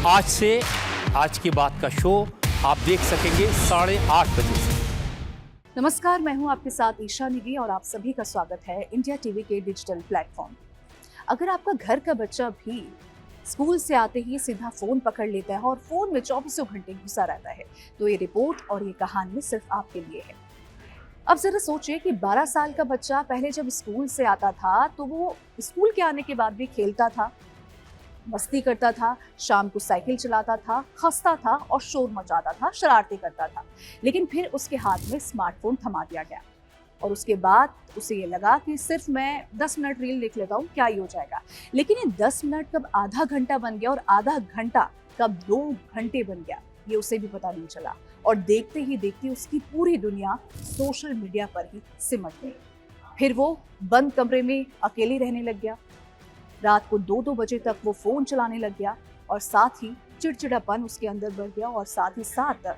आज से आज की बात का शो आप देख सकेंगे 8:30 बजे से। नमस्कार, मैं हूं आपके साथ ईशा निधि और आप सभी का स्वागत है इंडिया टीवी के डिजिटल प्लेटफॉर्म। अगर आपका घर का बच्चा भी स्कूल से आते ही सीधा फोन पकड़ लेता है और फोन में 24 घंटे घुसा रहता है, तो ये रिपोर्ट और ये कहानी सिर्फ आपके लिए है। अब जरा सोचिए कि 12 साल का बच्चा पहले जब स्कूल से आता था तो वो स्कूल के आने के बाद भी खेलता था, मस्ती करता था, शाम को साइकिल चलाता था, हंसता था और शोर मचाता था, शरारतें करता था। लेकिन फिर उसके हाथ में स्मार्टफोन थमा दिया गया और उसके बाद उसे ये लगा कि सिर्फ मैं 10 मिनट रील देख लेता हूँ, क्या ही हो जाएगा। लेकिन ये 10 मिनट कब आधा घंटा बन गया और आधा घंटा कब 2 घंटे बन गया, ये उसे भी पता नहीं चला। और देखते ही देखते उसकी पूरी दुनिया सोशल मीडिया पर ही सिमट गई। फिर वो बंद कमरे में अकेले रहने लग गया, रात को 2-2 बजे तक वो फोन चलाने लग गया और साथ ही चिड़चिड़ापन उसके अंदर बढ़ गया और साथ ही साथ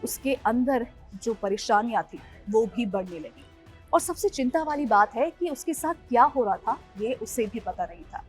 उसके अंदर जो परेशानियां थी वो भी बढ़ने लगी। और सबसे चिंता वाली बात है कि उसके साथ क्या हो रहा था ये उसे भी पता नहीं था।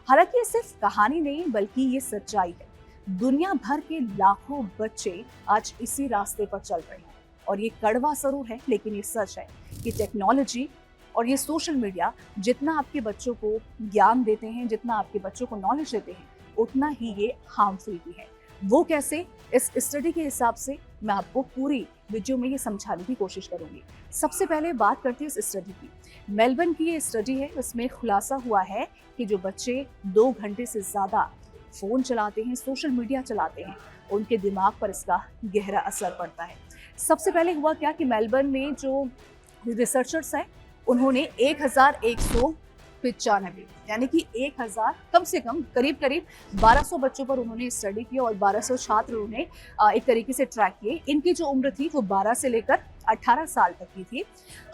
हालांकि ये सिर्फ कहानी नहीं बल्कि ये सच्चाई है। दुनिया भर के लाखों बच्चे आज इसी रास्ते पर चल रहे हैं और ये कड़वा जरूर है लेकिन ये सच है कि टेक्नोलॉजी और ये सोशल मीडिया जितना आपके बच्चों को ज्ञान देते हैं, जितना आपके बच्चों को नॉलेज देते हैं, उतना ही ये हार्मफुल भी है। वो कैसे, इस स्टडी के हिसाब से मैं आपको पूरी वीडियो में ये समझाने की कोशिश करूंगी। सबसे पहले बात करती है इस स्टडी की। मेलबर्न की ये स्टडी है, इसमें खुलासा हुआ है कि जो बच्चे 2 घंटे से ज्यादा फोन चलाते हैं, सोशल मीडिया चलाते हैं, उनके दिमाग पर इसका गहरा असर पड़ता है। सबसे पहले हुआ क्या कि मेलबर्न में जो रिसर्चर्स हैं उन्होंने 1195 यानी कि 1000 कम से कम करीब 1200 बच्चों पर उन्होंने स्टडी की और 1200 छात्र उन्हें एक तरीके से ट्रैक किए। इनकी जो उम्र थी वो 12 से लेकर 18 साल तक की थी।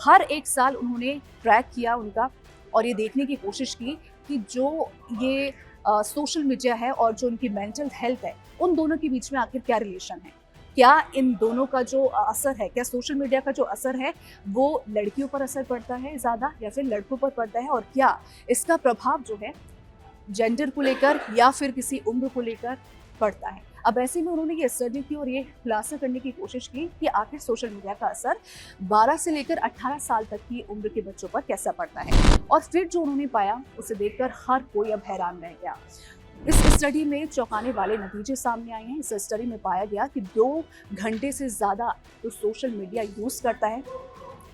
हर एक साल उन्होंने ट्रैक किया उनका और ये देखने की कोशिश की कि जो ये सोशल मीडिया है और जो उनकी मेंटल हेल्थ है, उन दोनों के बीच में आखिर क्या रिलेशन है, क्या इन दोनों का जो असर है, क्या सोशल मीडिया का जो असर है वो लड़कियों पर असर पड़ता है ज़्यादा या फिर लड़कों पर पड़ता है, और क्या इसका प्रभाव जो है जेंडर को लेकर या फिर किसी उम्र को लेकर पड़ता है। अब ऐसे में उन्होंने ये स्टडी की और ये खुलासा करने की कोशिश की कि आखिर सोशल मीडिया का असर 12 से लेकर 18 साल तक की उम्र के बच्चों पर कैसा पड़ता है। और फिर जो उन्होंने पाया उसे देखकर हर कोई अब हैरान रह गया। इस स्टडी में चौंकाने वाले नतीजे सामने आए हैं। इस स्टडी में पाया गया कि 2 घंटे से ज़्यादा जो सोशल मीडिया यूज़ करता है,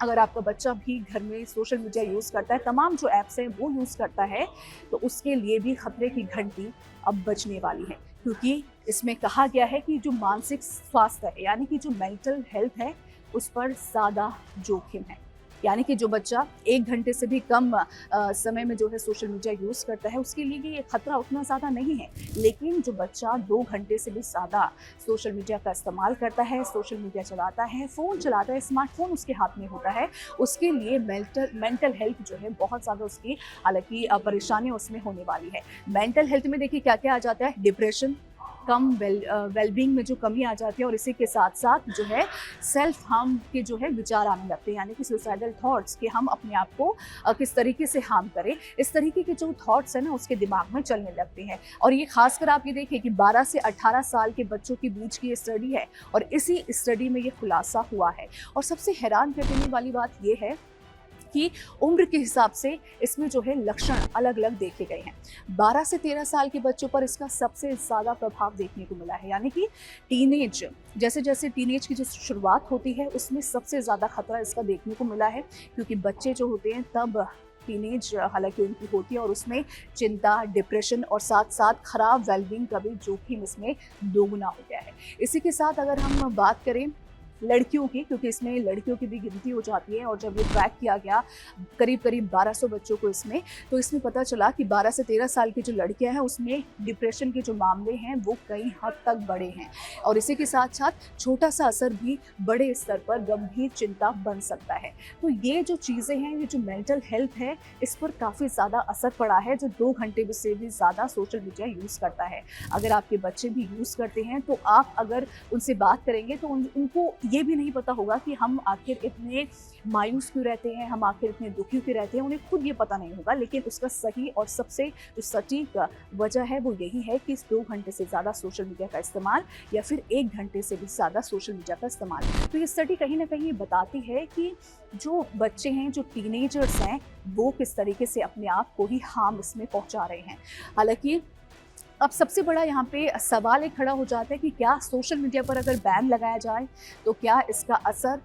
अगर आपका बच्चा भी घर में सोशल मीडिया यूज़ करता है, तमाम जो ऐप्स हैं वो यूज़ करता है, तो उसके लिए भी खतरे की घंटी अब बजने वाली है। क्योंकि इसमें कहा गया है कि जो मानसिक स्वास्थ्य है यानी कि जो मेंटल हेल्थ है उस पर ज़्यादा जोखिम है। यानी कि जो बच्चा 1 घंटे से भी कम समय में जो है सोशल मीडिया यूज़ करता है उसके लिए ये खतरा उतना ज़्यादा नहीं है। लेकिन जो बच्चा 2 घंटे से भी ज़्यादा सोशल मीडिया का इस्तेमाल करता है, सोशल मीडिया चलाता है, फ़ोन चलाता है, स्मार्टफोन उसके हाथ में होता है, उसके लिए मेंटल हेल्थ जो है बहुत ज़्यादा उसकी हालांकि परेशानियाँ उसमें होने वाली है। मेंटल हेल्थ में देखिए क्या क्या आ जाता है, डिप्रेशन, कम वेलबींग में जो कमी आ जाती है और इसी के साथ साथ जो है सेल्फ हार्म के जो है विचार आने लगते हैं, यानी कि सुसाइडल थॉट्स कि हम अपने आप को किस तरीके से हार्म करें, इस तरीके के जो थॉट्स हैं ना उसके दिमाग में चलने लगते हैं। और ये खासकर आप ये देखिए कि 12 से 18 साल के बच्चों के बीच की ये स्टडी है और इसी स्टडी में ये खुलासा हुआ है। और सबसे हैरान कर देने वाली बात ये है कि उम्र के हिसाब से इसमें जो है लक्षण अलग अलग देखे गए हैं। 12 से 13 साल के बच्चों पर इसका सबसे ज़्यादा प्रभाव देखने को मिला है, यानी कि टीनेज, जैसे जैसे टीनेज की जो शुरुआत होती है उसमें सबसे ज़्यादा खतरा इसका देखने को मिला है। क्योंकि बच्चे जो होते हैं तब टीनेज हालांकि उनकी होती है और उसमें चिंता, डिप्रेशन और साथ साथ खराब वेलबींग का भी जोखिम इसमें दोगुना हो गया है। इसी के साथ अगर हम बात करें लड़कियों की, क्योंकि इसमें लड़कियों की भी गिनती हो जाती है और जब ये ट्रैक किया गया करीब 1200 बच्चों को इसमें, तो इसमें पता चला कि 12 से 13 साल की जो लड़कियां हैं उसमें डिप्रेशन के जो मामले हैं वो कई हद तक बड़े हैं और इसी के साथ साथ छोटा सा असर भी बड़े स्तर पर गंभीर चिंता बन सकता है। तो ये जो चीज़ें हैं, ये जो मेंटल हेल्थ है, इस पर काफ़ी ज़्यादा असर पड़ा है जो 2 घंटे से भी ज़्यादा सोशल मीडिया यूज़ करता है। अगर आपके बच्चे भी यूज़ करते हैं तो आप अगर उनसे बात करेंगे तो उनको ये भी नहीं पता होगा कि हम आखिर इतने मायूस क्यों रहते हैं, हम आखिर इतने दुखी क्यों रहते हैं, उन्हें खुद ये पता नहीं होगा। लेकिन उसका सही और सबसे जो सटीक वजह है वो यही है कि इस 2 घंटे से ज़्यादा सोशल मीडिया का इस्तेमाल या फिर 1 घंटे से भी ज़्यादा सोशल मीडिया का इस्तेमाल। तो ये स्टडी कहीं ना कहीं बताती है कि जो बच्चे हैं, जो टीनेजर्स हैं, वो किस तरीके से अपने आप को ही हार्म इसमें पहुंचा रहे हैं। हालांकि अब सबसे बड़ा यहाँ पे सवाल एक खड़ा हो जाता है कि क्या सोशल मीडिया पर अगर बैन लगाया जाए तो क्या इसका असर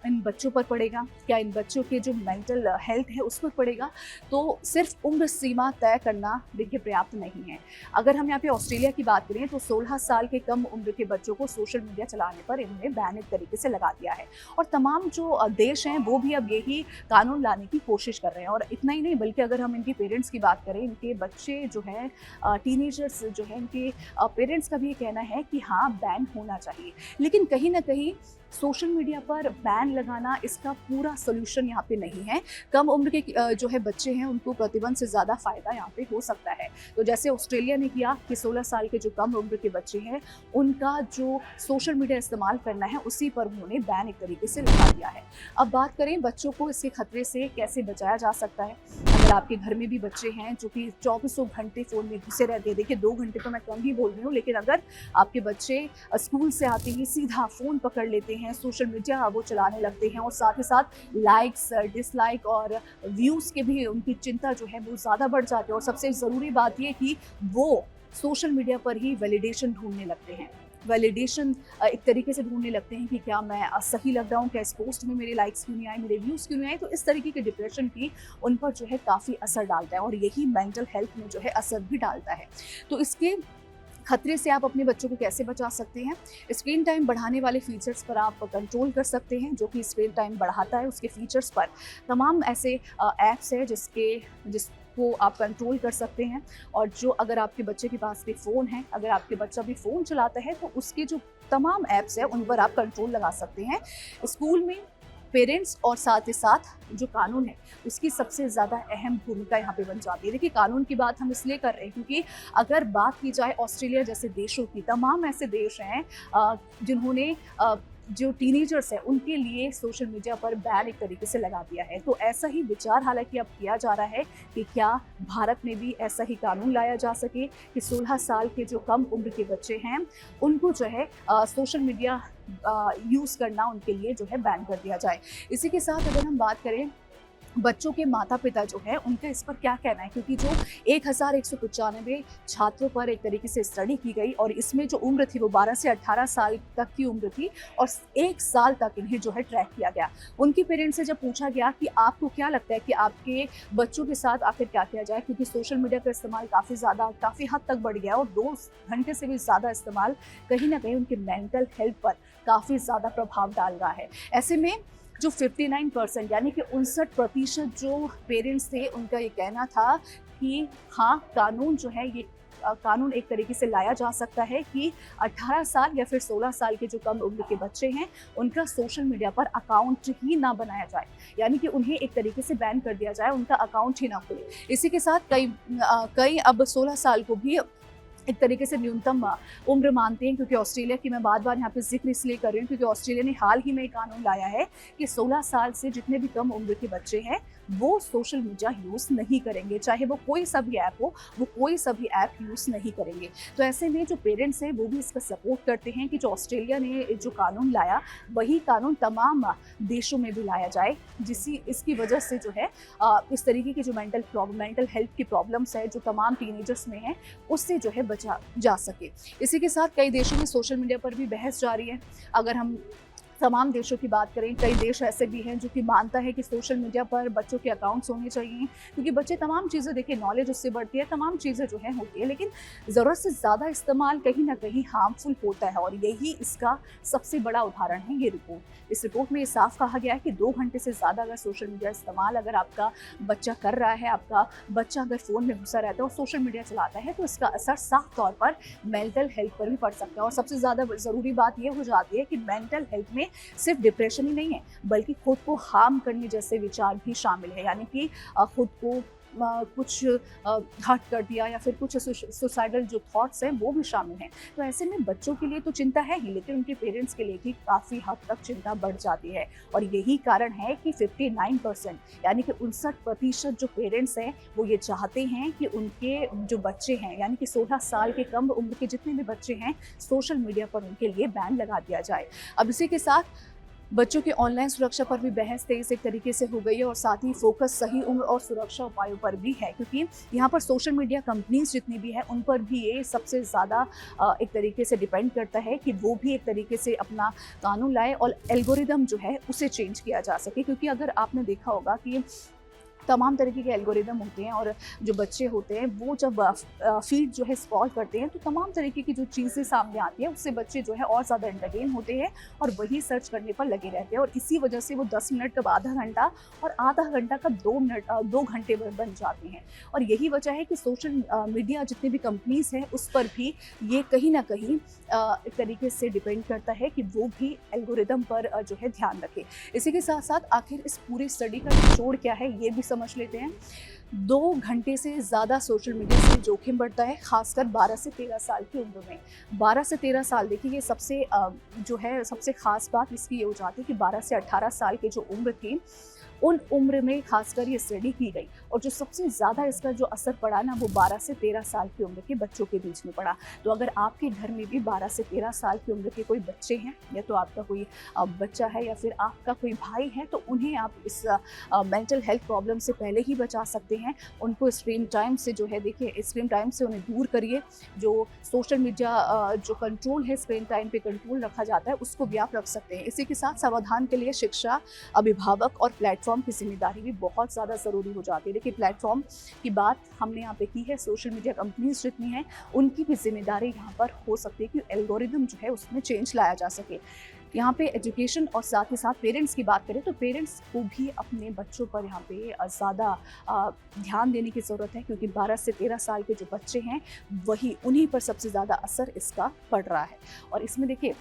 इन बच्चों पर पड़ेगा, क्या इन बच्चों के जो मेंटल हेल्थ है उस पर पड़ेगा। तो सिर्फ उम्र सीमा तय करना देखिए पर्याप्त नहीं है। अगर हम यहाँ पे ऑस्ट्रेलिया की बात करें तो 16 साल के कम उम्र के बच्चों को सोशल मीडिया चलाने पर इन्होंने बैन एक तरीके से लगा दिया है और तमाम जो देश हैं वो भी अब यही कानून लाने की कोशिश कर रहे हैं। और इतना ही नहीं बल्कि अगर हम इनके पेरेंट्स की बात करें, इनके बच्चे जो हैं, टीनेजर्स जो हैं, इनके पेरेंट्स का भी ये कहना है कि हाँ बैन होना चाहिए। लेकिन कहीं ना कहीं सोशल मीडिया पर बैन लगाना इसका पूरा सोल्यूशन यहाँ पे नहीं है। कम उम्र के जो है बच्चे हैं उनको प्रतिबंध से ज़्यादा फ़ायदा यहाँ पे हो सकता है। तो जैसे ऑस्ट्रेलिया ने किया कि 16 साल के जो कम उम्र के बच्चे हैं उनका जो सोशल मीडिया इस्तेमाल करना है उसी पर उन्होंने बैन एक तरीके से लगा दिया है। अब बात करें बच्चों को इसके खतरे से कैसे बचाया जा सकता है। अगर आपके घर में भी बच्चे हैं जो कि 24 घंटे फ़ोन में घुसे रहते हैं, देखिए 2 घंटे तो मैं कम ही बोल रही हूँ, लेकिन अगर आपके बच्चे स्कूल से आते ही सीधा फ़ोन पकड़ लेते हैं, सोशल मीडिया वो चलाने लगते हैं और साथ ही साथ लाइक्स, डिसलाइक और व्यूज़ के भी उनकी चिंता जो है वो ज़्यादा बढ़ जाती है। और सबसे ज़रूरी बात ये कि वो सोशल मीडिया पर ही वैलिडेशन ढूंढने लगते हैं। वैलिडेशन एक तरीके से ढूंढने लगते हैं कि क्या मैं सही लग रहा हूँ, क्या इस पोस्ट में मेरे लाइक्स क्यों नहीं आए, मेरे व्यूज़ क्यों नहीं आए। तो इस तरीके के डिप्रेशन की उन पर जो है काफ़ी असर डालता है और यही मेंटल हेल्थ में जो है असर भी डालता है। तो इसके खतरे से आप अपने बच्चों को कैसे बचा सकते हैं? स्क्रीन टाइम बढ़ाने वाले फीचर्स पर आप कंट्रोल कर सकते हैं। जो कि स्क्रीन टाइम बढ़ाता है उसके फीचर्स पर तमाम ऐसे ऐप्स हैं जिसको आप कंट्रोल कर सकते हैं। और जो अगर आपके बच्चे के पास भी फ़ोन है, अगर आपके बच्चा भी फ़ोन चलाता है तो उसके जो तमाम ऐप्स हैं उन पर आप कंट्रोल लगा सकते हैं। स्कूल में पेरेंट्स और साथ ही साथ जो कानून है उसकी सबसे ज़्यादा अहम भूमिका यहाँ पे बन जाती है। देखिए कानून की बात हम इसलिए कर रहे हैं क्योंकि अगर बात की जाए ऑस्ट्रेलिया जैसे देशों की, तमाम ऐसे देश हैं जिन्होंने जो टीनेजर्स हैं उनके लिए सोशल मीडिया पर बैन एक तरीके से लगा दिया है। तो ऐसा ही विचार हालांकि अब किया जा रहा है कि क्या भारत में भी ऐसा ही कानून लाया जा सके कि 16 साल के जो कम उम्र के बच्चे हैं उनको जो है सोशल मीडिया यूज़ करना उनके लिए जो है बैन कर दिया जाए। इसी के साथ अगर हम बात करें बच्चों के माता पिता जो है उनका इस पर क्या कहना है, क्योंकि जो 1195 छात्रों पर एक तरीके से स्टडी की गई और इसमें जो उम्र थी वो 12 से 18 साल तक की उम्र थी और 1 साल तक इन्हें जो है ट्रैक किया गया। उनके पेरेंट्स से जब पूछा गया कि आपको क्या लगता है कि आपके बच्चों के साथ आखिर क्या किया जाए, क्योंकि सोशल मीडिया का इस्तेमाल काफ़ी हद तक बढ़ गया और 2 घंटे से भी ज़्यादा इस्तेमाल कहीं ना कहीं उनके मेंटल हेल्थ पर काफ़ी ज़्यादा प्रभाव डाल रहा है। ऐसे में जो 59% यानी कि 59% जो पेरेंट्स थे उनका ये कहना था कि हाँ कानून जो है ये कानून एक तरीके से लाया जा सकता है कि 18 साल या फिर 16 साल के जो कम उम्र के बच्चे हैं उनका सोशल मीडिया पर अकाउंट ही ना बनाया जाए, यानी कि उन्हें एक तरीके से बैन कर दिया जाए, उनका अकाउंट ही ना खुले। इसी के साथ कई अब 16 साल को भी एक तरीके से न्यूनतम उम्र मानते हैं, क्योंकि ऑस्ट्रेलिया की मैं बार यहाँ पे जिक्र इसलिए कर रही हूँ क्योंकि ऑस्ट्रेलिया ने हाल ही में एक कानून लाया है कि 16 साल से जितने भी कम उम्र के बच्चे हैं वो सोशल मीडिया यूज़ नहीं करेंगे, चाहे वो कोई सा भी ऐप हो, वो कोई सा भी ऐप यूज़ नहीं करेंगे। तो ऐसे में जो पेरेंट्स हैं वो भी इसका सपोर्ट करते हैं कि जो ऑस्ट्रेलिया ने जो कानून लाया वही कानून तमाम देशों में भी लाया जाए, इसकी वजह से जो है इस तरीके की जो मेंटल हेल्थ की प्रॉब्लम्स है जो तमाम टीनेजर्स में है उससे जो है बचा जा सके। इसी के साथ कई देशों में सोशल मीडिया पर भी बहस जारी है। अगर हम तमाम देशों की बात करें, कई देश ऐसे भी हैं जो कि मानता है कि सोशल मीडिया पर बच्चों के अकाउंट्स होने चाहिए, क्योंकि बच्चे तमाम चीज़ें देखिए नॉलेज उससे बढ़ती है, तमाम चीज़ें जो है होती है, लेकिन ज़रूरत से ज़्यादा इस्तेमाल कहीं ना कहीं हार्मफुल होता है और यही इसका सबसे बड़ा उदाहरण है ये रिपोर्ट। इस रिपोर्ट में ये साफ कहा गया है कि 2 घंटे से ज़्यादा अगर सोशल मीडिया इस्तेमाल अगर आपका बच्चा कर रहा है, आपका बच्चा अगर फ़ोन में घुसा रहता है और सोशल मीडिया चलाता है तो इसका असर साफ तौर पर मेंटल हेल्थ पर भी पड़ सकता है। और सबसे ज़्यादा ज़रूरी बात यह हो जाती है कि मेंटल हेल्थ में सिर्फ डिप्रेशन ही नहीं है बल्कि खुद को हार्म करने जैसे विचार भी शामिल है, यानी कि खुद को कुछ हर्ट कर दिया या फिर कुछ सुसाइडल जो थॉट्स हैं वो भी शामिल हैं। तो ऐसे में बच्चों के लिए तो चिंता है ही, लेकिन उनके पेरेंट्स के लिए भी काफ़ी हद तक चिंता बढ़ जाती है। और यही कारण है कि 59% यानी कि 59% जो पेरेंट्स हैं वो ये चाहते हैं कि उनके जो बच्चे हैं यानी कि 16 साल के कम उम्र के जितने भी बच्चे हैं सोशल मीडिया पर उनके लिए बैन लगा दिया जाए। अब इसी के साथ बच्चों की ऑनलाइन सुरक्षा पर भी बहस तेज एक तरीके से हो गई है और साथ ही फोकस सही उम्र और सुरक्षा उपायों पर भी है, क्योंकि यहाँ पर सोशल मीडिया कंपनीज जितनी भी हैं उन पर भी ये सबसे ज़्यादा एक तरीके से डिपेंड करता है कि वो भी एक तरीके से अपना कानून लाए और एल्गोरिदम जो है उसे चेंज किया जा सके। क्योंकि अगर आपने देखा होगा कि तमाम तरीके के एल्गोरिदम होते हैं और जो बच्चे होते हैं वो जब फीड जो है स्क्रॉल करते हैं तो तमाम तरीके की जो चीज़ें सामने आती हैं उससे बच्चे जो है और ज़्यादा एंटरटेन होते हैं और वही सर्च करने पर लगे रहते हैं और इसी वजह से वो 10 मिनट का आधा घंटा और आधा घंटा का 2 घंटे बन जाते हैं। और यही वजह है कि सोशल मीडिया जितनी भी कंपनीज हैं उस पर भी ये कहीं ना कहीं एक तरीके से डिपेंड करता है कि वो भी एल्गोरिदम पर जो है ध्यान रखे। इसी के साथ साथ आखिर इस पूरी स्टडी का निचोड़ क्या है ये भी समझ लेते हैं। 2 घंटे से ज़्यादा सोशल मीडिया से जोखिम बढ़ता है, खासकर 12 से 13 साल की उम्र में। 12 से 13 साल देखिए ये सबसे जो है सबसे खास बात इसकी ये हो जाती है कि 12 से 18 साल की जो उम्र थी उन उम्र में खासकर ये स्टडी की गई और जो सबसे ज़्यादा इसका जो असर पड़ा ना वो 12 से 13 साल की उम्र के बच्चों के बीच में पड़ा। तो अगर आपके घर में भी 12 से 13 साल की उम्र के कोई बच्चे हैं या तो आपका कोई बच्चा है या फिर आपका कोई भाई है तो उन्हें आप इस मेंटल हेल्थ प्रॉब्लम से पहले ही बचा सकते हैं। उनको स्क्रीन टाइम से जो है देखिए स्क्रीन टाइम से उन्हें दूर करिए। जो सोशल मीडिया जो कंट्रोल है स्क्रीन टाइम पे कंट्रोल रखा जाता है उसको भी आप रख सकते हैं। इसी के साथ समाधान के लिए शिक्षा, अभिभावक और प्लेटफॉर्म की जिम्मेदारी भी बहुत ज़्यादा ज़रूरी हो जाती है। देखिए प्लेटफॉर्म की बात हमने यहाँ पे की है, सोशल मीडिया कंपनीज जितनी हैं उनकी भी जिम्मेदारी यहाँ पर हो सकती है कि एल्गोरिदम जो है उसमें चेंज लाया जा सके। यहाँ पे एजुकेशन और साथ ही साथ पेरेंट्स की बात करें तो पेरेंट्स को भी अपने बच्चों पर यहाँ पे ज़्यादा ध्यान देने की ज़रूरत है, क्योंकि 12 से 13 साल के जो बच्चे हैं वही उन्हीं पर सबसे ज़्यादा असर इसका पड़ रहा है। और इसमें देखिए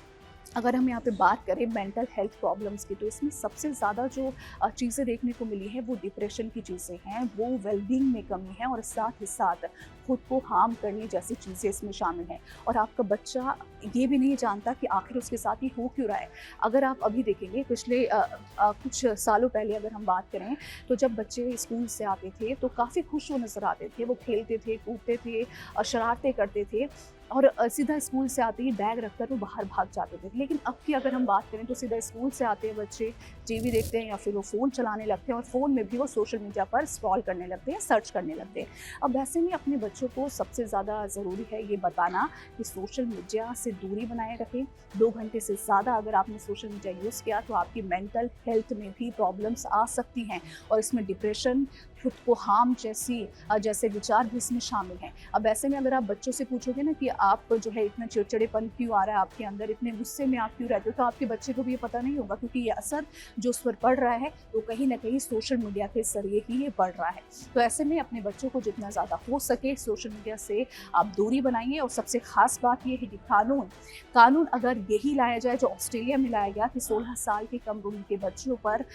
अगर हम यहाँ पे बात करें मेंटल हेल्थ प्रॉब्लम्स की तो इसमें सबसे ज़्यादा जो चीज़ें देखने को मिली है वो डिप्रेशन की चीज़ें हैं, वो वेलबींग में कमी है और साथ ही साथ खुद को हार्म करने जैसी चीज़ें इसमें शामिल हैं। और आपका बच्चा ये भी नहीं जानता कि आखिर उसके साथ ही हो क्यों रहा है। अगर आप अभी देखेंगे पिछले कुछ सालों पहले अगर हम बात करें तो जब बच्चे स्कूल से आते थे तो काफ़ी खुश वो नज़र आते थे, वो खेलते थे, कूदते थे, शरारतें करते थे और सीधा स्कूल से आते ही बैग रखकर वो बाहर भाग जाते थे। लेकिन अब की अगर हम बात करें तो सीधा स्कूल से आते हैं बच्चे टीवी देखते हैं या फिर वो फ़ोन चलाने लगते हैं और फ़ोन में भी वो सोशल मीडिया पर स्क्रॉल करने लगते हैं, सर्च करने लगते हैं। अब वैसे में अपने बच्चों को सबसे ज़्यादा ज़रूरी है ये बताना कि सोशल मीडिया से दूरी बनाए रखें। 2 घंटे से ज़्यादा अगर आपने सोशल मीडिया यूज़ किया तो आपकी मेंटल हेल्थ में भी प्रॉब्लम्स आ सकती हैं और इसमें डिप्रेशन, खुद को हार्म जैसे विचार भी इसमें शामिल हैं। अब ऐसे में अगर आप बच्चों से पूछोगे ना कि आप जो है इतना चिड़चिड़ेपन क्यों आ रहा है आपके अंदर, इतने गुस्से में आप क्यों रहते हो, तो आपके बच्चे को भी ये पता नहीं होगा, क्योंकि ये असर जो उस पर पड़ रहा है तो कहीं ना कहीं सोशल मीडिया के जरिए ही ये पड़ रहा है। तो ऐसे में अपने बच्चों को जितना ज़्यादा हो सके सोशल मीडिया से आप दूरी बनाइए। और सबसे खास बात ये है कि कानून अगर यही लाया जाए जो ऑस्ट्रेलिया में लाया गया कि 16 साल के कम उम्र के बच्चों पर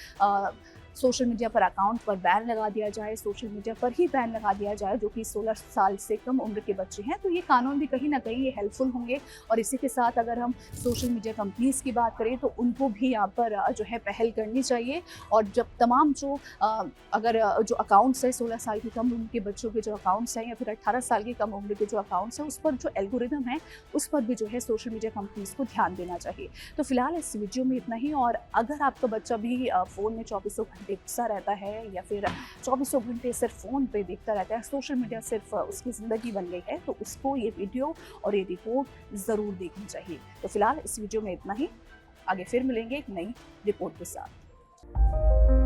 सोशल मीडिया पर अकाउंट पर बैन लगा दिया जाए, सोशल मीडिया पर ही बैन लगा दिया जाए जो कि 16 साल से कम उम्र के बच्चे हैं, तो ये कानून भी कहीं ना कहीं ये हेल्पफुल होंगे। और इसी के साथ अगर हम सोशल मीडिया कंपनीज़ की बात करें तो उनको भी यहाँ पर जो है पहल करनी चाहिए। और जब तमाम जो अगर जो अकाउंट्स है 16 साल की कम उम्र के बच्चों के जो अकाउंट्स हैं या फिर 18 साल की कम उम्र के जो अकाउंट्स हैं उस पर जो एल्गोरिदम है उस पर भी जो है सोशल मीडिया कंपनीज़ को ध्यान देना चाहिए। तो फिलहाल इस वीडियो में इतना ही। और अगर आपका बच्चा भी फ़ोन में 24 घंटे घुसा रहता है या फिर 24 घंटे सिर्फ फ़ोन पे देखता रहता है, सोशल मीडिया सिर्फ उसकी ज़िंदगी बन गई है, तो उसको ये वीडियो और ये रिपोर्ट ज़रूर देखनी चाहिए। तो फिलहाल इस वीडियो में इतना ही, आगे फिर मिलेंगे एक नई रिपोर्ट के साथ।